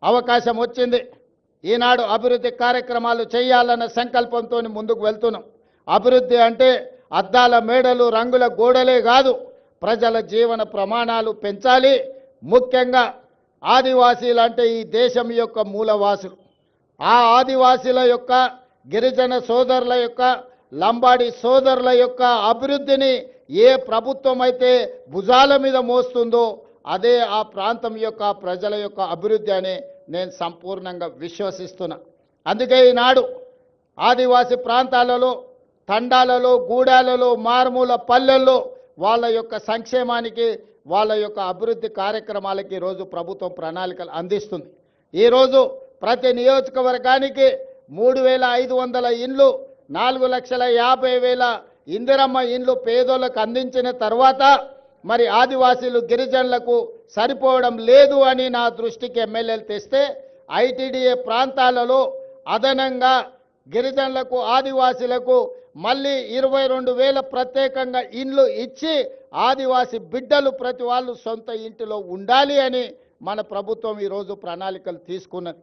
అవకాశం వచ్చింది. ఈనాడు అభివృద్ధి కార్యక్రమాలు చేయాలన్న సంకల్పంతో ముందుకు వెళ్తున్నాం. అభివృద్ధి అంటే అద్దాల మేడలు రంగుల గోడలే కాదు, ప్రజల జీవన ప్రమాణాలు పెంచాలి. ముఖ్యంగా ఆదివాసీలు అంటే ఈ దేశం యొక్క మూలవాసులు. ఆ ఆదివాసీల యొక్క గిరిజన సోదరుల యొక్క లంబాడి సోదరుల యొక్క అభివృద్ధిని ఏ ప్రభుత్వం అయితే భుజాల మీద మోస్తుందో అదే ఆ ప్రాంతం యొక్క ప్రజల యొక్క అభివృద్ధి అని నేను సంపూర్ణంగా విశ్వసిస్తున్నా. అందుకే ఈనాడు ఆదివాసీ ప్రాంతాలలో, తండాలలో, గూడాలలో, మారుమూల పల్లెల్లో వాళ్ళ యొక్క సంక్షేమానికి, వాళ్ళ యొక్క అభివృద్ధి కార్యక్రమాలకి ఈరోజు ప్రభుత్వం ప్రణాళికలు అందిస్తుంది. ఈరోజు ప్రతి నియోజకవర్గానికి 3,500 ఇండ్లు, 4,50,000 ఇందిరమ్మ ఇండ్లు పేదోళ్ళకు అందించిన తర్వాత మరి ఆదివాసీలు గిరిజనులకు సరిపోవడం లేదు అని నా దృష్టికి ఎమ్మెల్యేలు తెస్తే ఐటీడీఏ ప్రాంతాలలో అదనంగా గిరిజనులకు, ఆదివాసీలకు మళ్ళీ 22,000 ప్రత్యేకంగా ఇండ్లు ఇచ్చి ఆదివాసీ బిడ్డలు ప్రతి వాళ్ళు సొంత ఇంటిలో ఉండాలి అని మన ప్రభుత్వం ఈరోజు ప్రణాళికలు తీసుకున్నది.